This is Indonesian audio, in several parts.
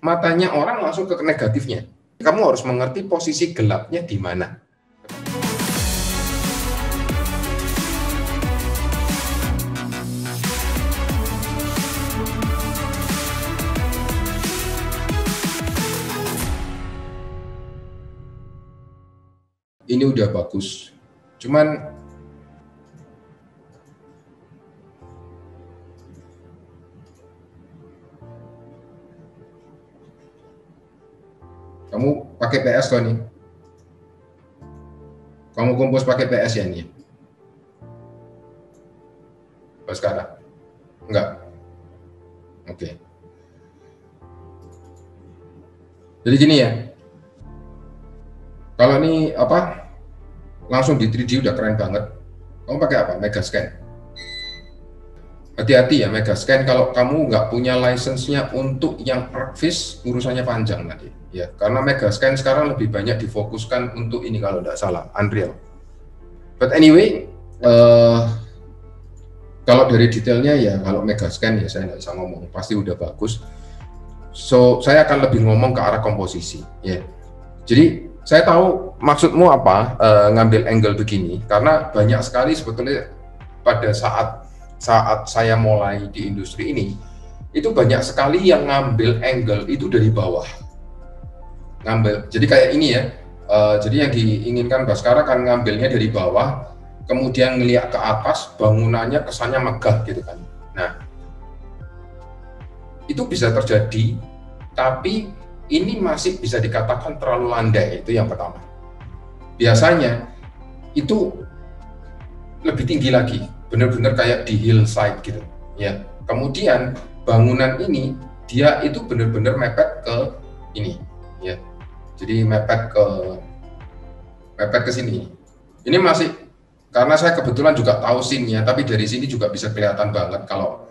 matanya orang langsung ke negatifnya. Kamu harus mengerti posisi gelapnya di mana. Ini udah bagus, cuman kamu pakai PS loh nih. Kamu kompos pakai PS ya nih? Sekarang? Enggak? Oke. Jadi gini ya. Kalau ini apa? Langsung di 3D udah keren banget. Kamu pakai apa? Megascan. Hati-hati ya Megascan, kalau kamu nggak punya license-nya untuk yang Archviz, urusannya panjang nanti. Ya, karena Megascan sekarang lebih banyak difokuskan untuk ini kalau nggak salah, Unreal. But anyway, kalau dari detailnya ya, kalau Megascan ya saya nggak bisa ngomong, pasti udah bagus. So, saya akan lebih ngomong ke arah komposisi. Ya, jadi saya tahu maksudmu apa ngambil angle begini, karena banyak sekali sebetulnya pada saat saya mulai di industri ini, itu banyak sekali yang ngambil angle itu dari bawah. Jadi kayak ini ya, jadi yang diinginkan Baskara kan ngambilnya dari bawah, kemudian ngeliat ke atas, bangunannya kesannya megah gitu kan. Nah, itu bisa terjadi, tapi ini masih bisa dikatakan terlalu landai, itu yang pertama. Biasanya itu lebih tinggi lagi, benar-benar kayak di hillside gitu ya. Kemudian bangunan ini dia itu benar-benar mepet ke ini ya. Jadi mepet ke sini. Ini masih karena saya kebetulan juga tahu scene-nya, tapi dari sini juga bisa kelihatan banget kalau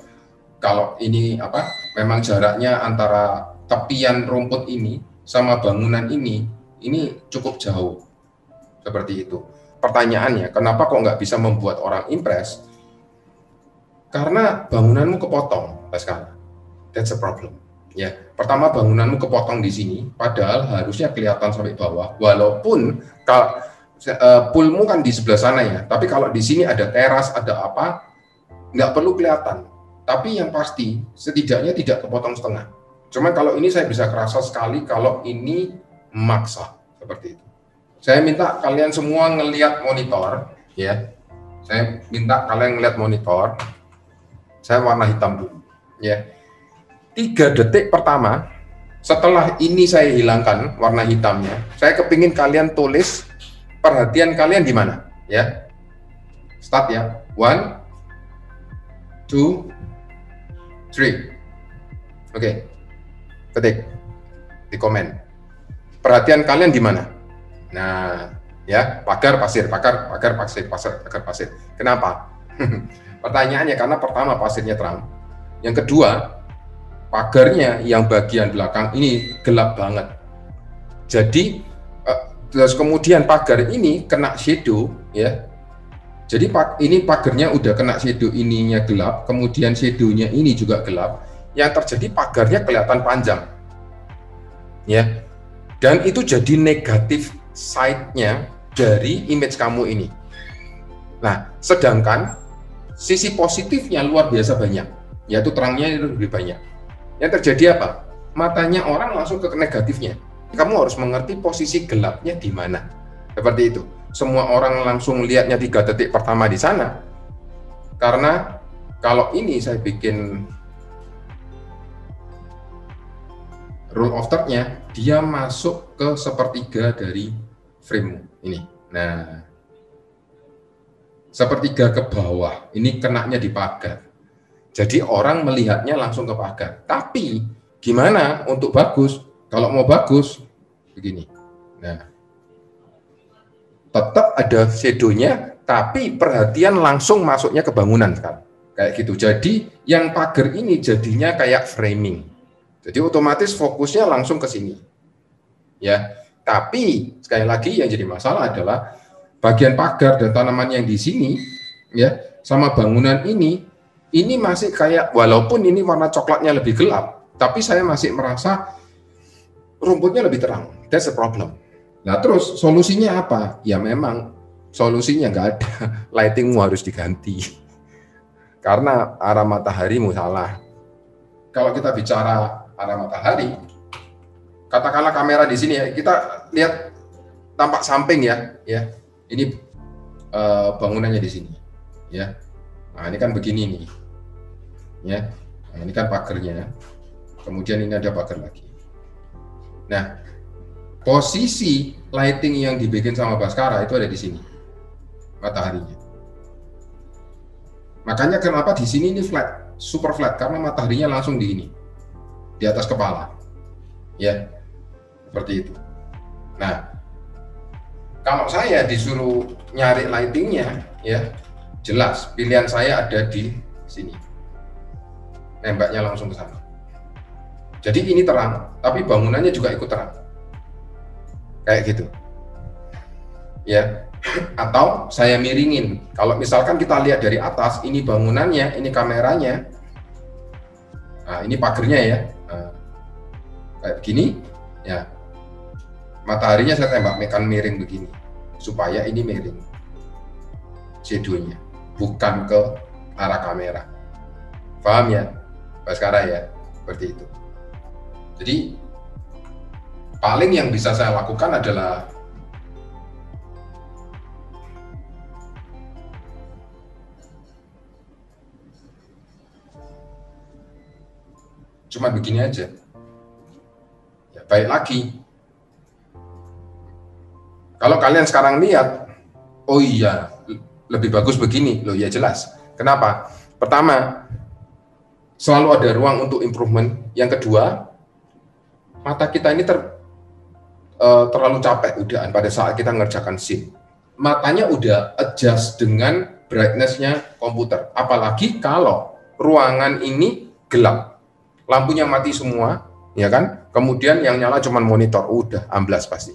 ini apa? Memang jaraknya antara tepian rumput ini sama bangunan ini cukup jauh. Seperti itu. Pertanyaannya, kenapa kok nggak bisa membuat orang impress? Karena bangunanmu kepotong, Baskara. That's a problem. Ya, pertama bangunanmu kepotong di sini, padahal harusnya kelihatan sampai bawah. Walaupun kalau poolmu kan di sebelah sana ya, tapi kalau di sini ada teras, ada apa, nggak perlu kelihatan. Tapi yang pasti, setidaknya tidak kepotong setengah. Cuman kalau ini saya bisa kerasa sekali kalau ini maksa seperti itu. Saya minta kalian semua ngelihat monitor, ya. Saya minta kalian ngelihat monitor. Saya warna hitam dulu, ya. 3 detik pertama, setelah ini saya hilangkan warna hitamnya, saya kepingin kalian tulis perhatian kalian di mana, ya. Start ya. 1, 2, 3. Oke. Ketik di komen. Perhatian kalian di mana? Nah, ya, pagar pasir. Kenapa? Pertanyaannya karena pertama pasirnya terang. Yang kedua, pagarnya yang bagian belakang ini gelap banget. Jadi terus kemudian pagar ini kena shadow, ya. Jadi ini pagarnya udah kena shadow, ininya gelap, kemudian shadownya ini juga gelap. Yang terjadi pagarnya kelihatan panjang, ya. Dan itu jadi negatif side-nya dari image kamu ini. Nah, sedangkan sisi positifnya luar biasa banyak, yaitu terangnya itu lebih banyak. Yang terjadi apa? Matanya orang langsung ke negatifnya. Kamu harus mengerti posisi gelapnya di mana. Seperti itu. Semua orang langsung lihatnya 3 detik pertama di sana. Karena kalau ini saya bikin rule of third-nya, dia masuk ke sepertiga dari frame ini. Nah, sepertiga ke bawah, ini kenanya di pagar. Jadi orang melihatnya langsung ke pagar. Tapi gimana untuk bagus? Kalau mau bagus, begini. Nah, tetap ada shadow-nya, tapi perhatian langsung masuknya ke bangunan sekarang. Kayak gitu. Jadi yang pagar ini jadinya kayak framing. Jadi otomatis fokusnya langsung ke sini. Ya. Tapi sekali lagi yang jadi masalah adalah bagian pagar dan tanaman yang di sini ya sama bangunan ini masih kayak, walaupun ini warna coklatnya lebih gelap, tapi saya masih merasa rumputnya lebih terang. That's the problem. Nah terus solusinya apa? Ya memang solusinya nggak ada. Lightingmu harus diganti. Karena arah mataharimu salah. Kalau kita bicara arah matahari, katakanlah kamera di sini ya, kita lihat tampak samping ya. Ini bangunannya di sini. Ya. Nah ini kan begini nih. Ya. Nah, ini kan pagernya. Kemudian ini ada pagar lagi. Nah, posisi lighting yang dibikin sama Baskara itu ada di sini, mataharinya. Makanya kenapa di sini ini flat, super flat, karena mataharinya langsung di ini, di atas kepala, ya, seperti itu. Nah, kalau saya disuruh nyari lightingnya, ya, jelas pilihan saya ada di sini, nembaknya langsung ke sana. Jadi ini terang, tapi bangunannya juga ikut terang. Kayak gitu. Ya. Atau saya miringin. Kalau misalkan kita lihat dari atas, ini bangunannya, ini kameranya. Nah, ini pagernya ya. Nah, kayak begini, ya. Mataharinya saya tembakkan miring begini. Supaya ini miring. Shadow-nya. Bukan ke arah kamera. Paham ya? Baskara ya? Seperti itu. Jadi paling yang bisa saya lakukan adalah cuma begini aja. Ya, baik lagi. Kalau kalian sekarang lihat, oh iya, lebih bagus begini. Loh ya jelas. Kenapa? Pertama, selalu ada ruang untuk improvement. Yang kedua, mata kita ini terlalu capek udahan pada saat kita ngerjakan scene. Matanya udah adjust dengan brightness-nya komputer. Apalagi kalau ruangan ini gelap, lampunya mati semua, ya kan? Kemudian yang nyala cuma monitor, udah amblas pasti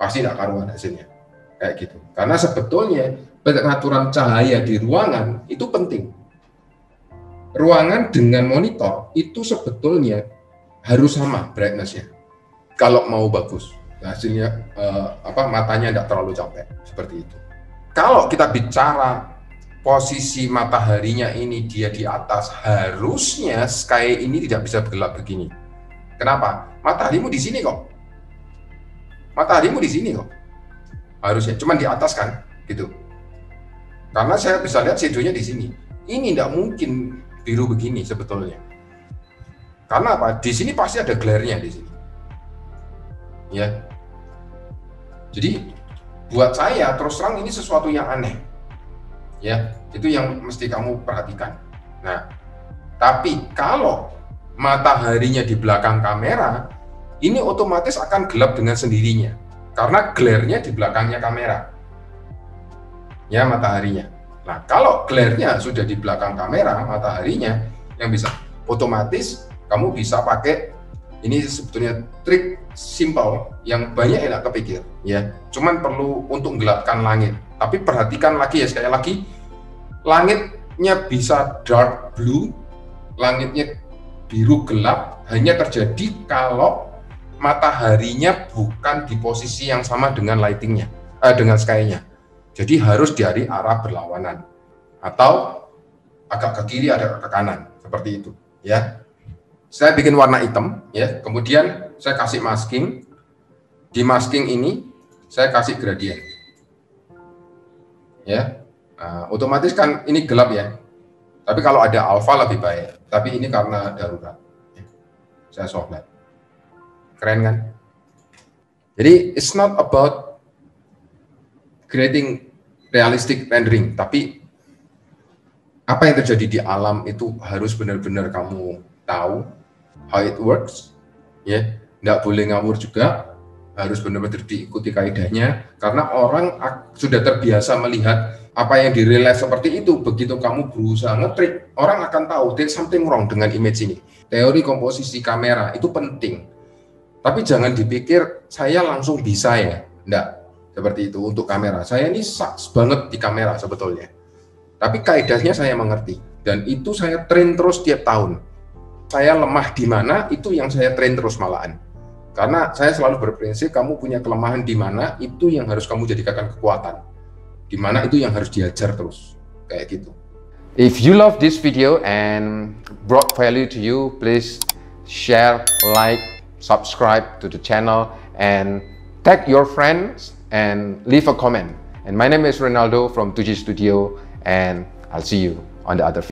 nggak karuan hasilnya, kayak gitu. Karena sebetulnya pengaturan cahaya di ruangan itu penting. Ruangan dengan monitor itu sebetulnya harus sama brightness-nya kalau mau bagus hasilnya, matanya tidak terlalu capek, seperti itu. Kalau kita bicara posisi mataharinya ini dia di atas, harusnya sky ini tidak bisa gelap begini. Kenapa? Mataharimu di sini kok, harusnya cuman di atas kan, gitu. Karena saya bisa lihat shadow-nya di sini. Ini tidak mungkin biru begini sebetulnya. Karena apa? Di sini pasti ada glare-nya di sini. Ya. Jadi buat saya terus terang ini sesuatu yang aneh. Ya, itu yang mesti kamu perhatikan. Nah, tapi kalau mataharinya di belakang kamera, ini otomatis akan gelap dengan sendirinya. Karena glare-nya di belakangnya kamera. Ya, mataharinya. Nah, kalau glare-nya sudah di belakang kamera, mataharinya yang bisa otomatis kamu bisa pakai, ini sebetulnya trik simple yang banyak yang nggak kepikir ya, cuman perlu untuk gelapkan langit. Tapi perhatikan lagi ya, sekali lagi, langitnya bisa dark blue, langitnya biru gelap, hanya terjadi kalau mataharinya bukan di posisi yang sama dengan lightingnya, dengan sky-nya. Jadi harus dari arah berlawanan atau agak ke kiri, ada ke kanan, seperti itu ya. Saya bikin warna hitam ya, kemudian saya kasih masking. Di masking ini saya kasih gradient. Ya. Nah, otomatis kan ini gelap ya. Tapi kalau ada alpha lebih baik. Tapi ini karena darurat. Ya. Saya soft light. Keren kan? Jadi it's not about creating realistic rendering, tapi apa yang terjadi di alam itu harus benar-benar kamu tahu how it works, ya, nggak boleh ngawur juga, harus benar-benar diikuti kaidahnya, karena orang sudah terbiasa melihat apa yang di-realize seperti itu. Begitu kamu berusaha ngetrik, orang akan tahu there's something wrong dengan image ini. Teori komposisi kamera itu penting, tapi jangan dipikir saya langsung bisa ya, enggak seperti itu untuk kamera. Saya ini sucks banget di kamera sebetulnya, tapi kaidahnya saya mengerti, dan itu saya train terus tiap tahun. Saya lemah di mana, itu yang saya train terus malahan. Karena saya selalu berprinsip kamu punya kelemahan di mana, itu yang harus kamu jadikan kekuatan. Di mana itu yang harus diajar terus. Kayak gitu. If you love this video and brought value to you, please share, like, subscribe to the channel, and tag your friends and leave a comment. And my name is Ronaldo from 2G Studio, and I'll see you on the other video.